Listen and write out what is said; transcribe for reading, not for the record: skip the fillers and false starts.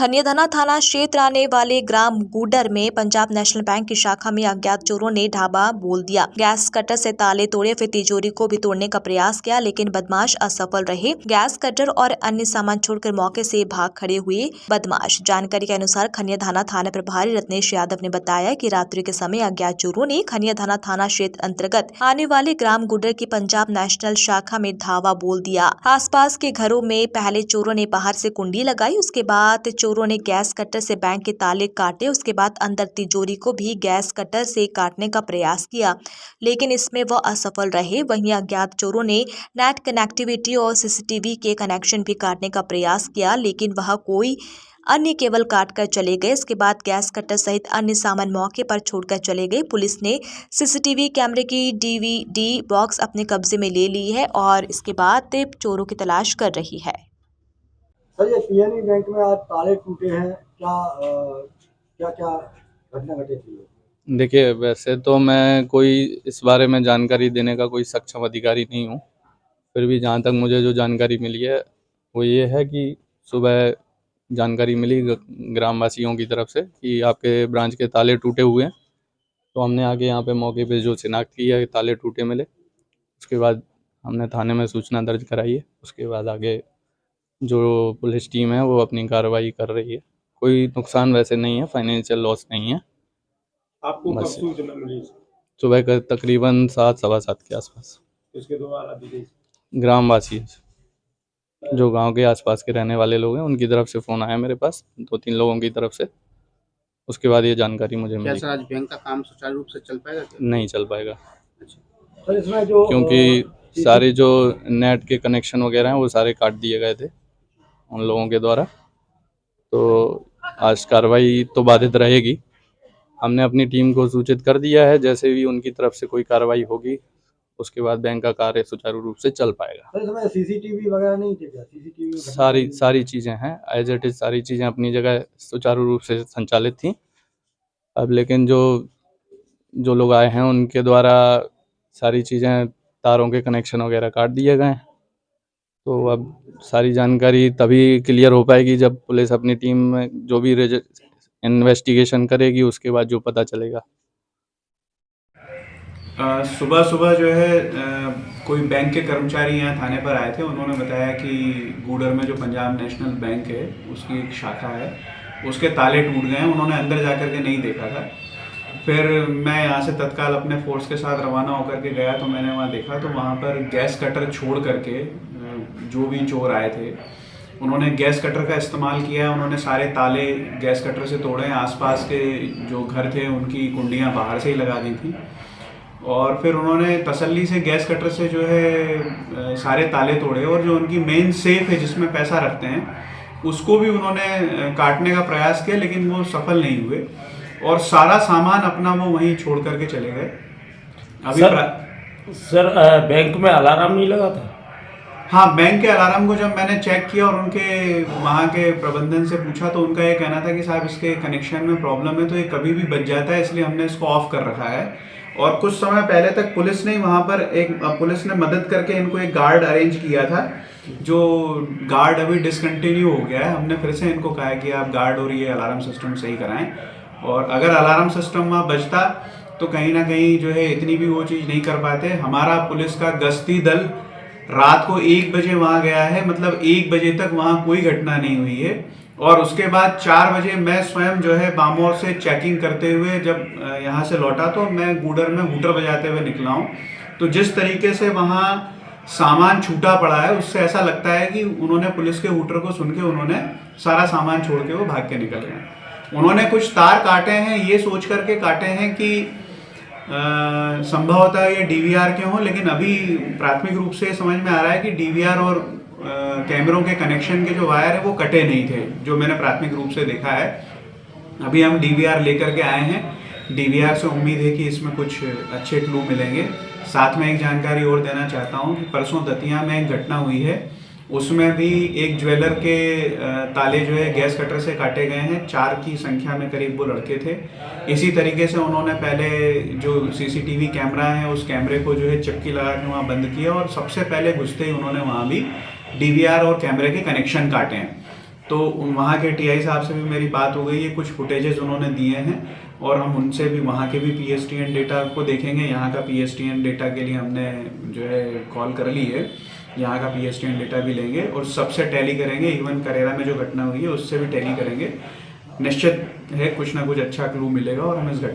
खनियाधना थाना क्षेत्र आने वाले ग्राम गूडर में पंजाब नेशनल बैंक की शाखा में अज्ञात चोरों ने ढाबा बोल दिया। गैस कटर से ताले तोड़े, फिर तिजोरी को भी तोड़ने का प्रयास किया, लेकिन बदमाश असफल रहे। गैस कटर और अन्य सामान छोड़कर मौके से भाग खड़े हुए बदमाश। जानकारी के अनुसार खनियाधना थाना प्रभारी रत्नेश यादव ने बताया कि रात्रि के समय अज्ञात चोरों ने खनियाधना थाना क्षेत्र अंतर्गत आने वाले ग्राम गूडर की पंजाब नेशनल शाखा में धावा बोल दिया। आसपास के घरों में पहले चोरों ने बाहर से कुंडी लगाई, उसके बाद चोरों ने गैस कटर से बैंक के ताले काटे, उसके बाद अंदर तिजोरी को भी गैस कटर से काटने का प्रयास किया, लेकिन इसमें वह असफल रहे। वहीं अज्ञात चोरों ने नेट कनेक्टिविटी और सीसीटीवी के कनेक्शन भी काटने का प्रयास किया, लेकिन वह कोई अन्य केबल काटकर चले गए। इसके बाद गैस कटर सहित अन्य सामान मौके पर छोड़कर चले गए। पुलिस ने सीसीटीवी कैमरे की डीवीडी बॉक्स अपने कब्जे में ले ली है और इसके बाद चोरों की तलाश कर रही है। सर, ये पीएनबी बैंक में आज ताले टूटे हैं, क्या क्या घटना घटी थी? देखिए, वैसे तो मैं कोई इस बारे में जानकारी देने का कोई सक्षम अधिकारी नहीं हूँ। फिर भी जहाँ तक मुझे जो जानकारी मिली है वो ये है कि सुबह जानकारी मिली ग्रामवासियों की तरफ से कि आपके ब्रांच के ताले टूटे हुए हैं। तो हमने आके यहाँ पे मौके पे जो शिनाख्त की है, ताले टूटे मिले। उसके बाद हमने थाने में सूचना दर्ज कराई है। उसके बाद आगे जो पुलिस टीम है वो अपनी कार्रवाई कर रही है। कोई नुकसान वैसे नहीं है, फाइनेंशियल लॉस नहीं है। आपको कब बस सूचना मिली? सुबह का तकरीबन 7 सवा 7 के आसपास। इसके द्वारा दी गई ग्रामवासी जो गांव के आसपास के रहने वाले लोग हैं उनकी तरफ से फ़ोन आया मेरे पास, 2-3 लोगों की तरफ से। उसके बाद ये जानकारी मुझे क्या मिली। सर आज बैंक का काम सुचारू रूप से चल पाएगा क्या? नहीं चल पाएगा, सर, इसमें जो क्योंकि सारे जो नेट के कनेक्शन वगैरह हैं वो सारे काट दिए गए थे उन लोगों के द्वारा। तो आज कार्रवाई तो बाधित रहेगी। हमने अपनी टीम को सूचित कर दिया है, जैसे भी उनकी तरफ से कोई कार्रवाई होगी उसके बाद बैंक का कार्य सुचारू रूप से चल पाएगा। सर, इसमें सीसीटीवी वगैरह नहीं थे क्या? सीसीटीवी सारी चीज़ें हैं एज इट इज़, सारी चीज़ें अपनी जगह सुचारू रूप से संचालित थी। अब लेकिन जो लोग आए हैं उनके द्वारा सारी चीज़ें, तारों के कनेक्शन वगैरह काट दिए गए हैं। तो अब सारी जानकारी तभी क्लियर हो पाएगी जब पुलिस अपनी टीम में जो भी इन्वेस्टिगेशन करेगी, उसके बाद जो पता चलेगा। सुबह सुबह जो है कोई बैंक के कर्मचारी यहाँ थाने पर आए थे। उन्होंने बताया कि गूडर में जो पंजाब नेशनल बैंक है उसकी एक शाखा है, उसके ताले टूट गए हैं। उन्होंने अंदर जा कर के नहीं देखा था। फिर मैं यहाँ से तत्काल अपने फोर्स के साथ रवाना होकर के गया तो मैंने वहाँ देखा तो वहाँ पर गैस कटर छोड़ करके जो भी चोर आए थे उन्होंने गैस कटर का इस्तेमाल किया। उन्होंने सारे ताले गैस कटर से तोड़े। आसपास के जो घर थे उनकी कुंडियाँ बाहर से ही लगा दी थी और फिर उन्होंने तसल्ली से गैस कटर से जो है सारे ताले तोड़े और जो उनकी मेन सेफ है जिसमें पैसा रखते हैं उसको भी उन्होंने काटने का प्रयास किया, लेकिन वो सफल नहीं हुए और सारा सामान अपना वो वहीं छोड़ करके चले गए। अभी सर बैंक में अलार्म नहीं लगा था? हाँ, बैंक के अलार्म को जब मैंने चेक किया और उनके वहाँ के प्रबंधन से पूछा तो उनका ये कहना था कि साहब इसके कनेक्शन में प्रॉब्लम है तो ये कभी भी बच जाता है, इसलिए हमने इसको ऑफ कर रखा है। और कुछ समय पहले तक पुलिस ने वहाँ पर पुलिस ने मदद करके इनको एक गार्ड अरेंज किया था, जो गार्ड अभी डिसकंटिन्यू हो गया है। हमने फिर से इनको कहा कि आप गार्ड और ये अलार्म सिस्टम सही कराएं और अगर अलार्म सिस्टम वहाँ बचता तो कहीं ना कहीं जो है इतनी भी वो चीज़ नहीं कर पाते। हमारा पुलिस का गश्ती दल रात को 1 बजे वहाँ गया है, मतलब 1 बजे तक वहाँ कोई घटना नहीं हुई है और उसके बाद 4 बजे मैं स्वयं जो है बामोर से चेकिंग करते हुए जब यहाँ से लौटा तो मैं गूडर में हूटर बजाते हुए निकला हूँ। तो जिस तरीके से वहाँ सामान छूटा पड़ा है उससे ऐसा लगता है कि उन्होंने पुलिस के हूटर को सुन के उन्होंने सारा सामान छोड़ के वो भाग के निकल गए हैं। उन्होंने कुछ तार काटे हैं, ये सोच करके काटे हैं कि संभवतः ये डीवीआर के हों, लेकिन अभी प्राथमिक रूप से समझ में आ रहा है कि डीवीआर और कैमरों के कनेक्शन के जो वायर है वो कटे नहीं थे, जो मैंने प्राथमिक रूप से देखा है। अभी हम डीवीआर लेकर के आए हैं। डीवीआर से उम्मीद है कि इसमें कुछ अच्छे क्लू मिलेंगे। साथ में एक जानकारी और देना चाहता हूँ कि परसों दतिया में एक घटना हुई है, उसमें भी एक ज्वेलर के ताले जो है गैस कटर से काटे गए हैं। 4 की संख्या में करीब वो लड़के थे। इसी तरीके से उन्होंने पहले जो सीसीटीवी कैमरा है उस कैमरे को जो है चक्की लगा के वहाँ बंद किया और सबसे पहले घुसते ही उन्होंने वहाँ भी डीवीआर और कैमरे के कनेक्शन काटे हैं। तो वहाँ के टीआई साहब से भी मेरी बात हो गई है, कुछ फुटेजेस उन्होंने दिए हैं और हम उनसे भी वहाँ के भी PSTN डेटा को देखेंगे। यहाँ का PSTN डेटा के लिए हमने जो है कॉल कर ली है, यहाँ का PSTN डेटा भी लेंगे और सबसे टैली करेंगे। इवन करेरा में जो घटना हुई है उससे भी टैली करेंगे। निश्चित है कुछ ना कुछ अच्छा क्लू मिलेगा और हम इस घटना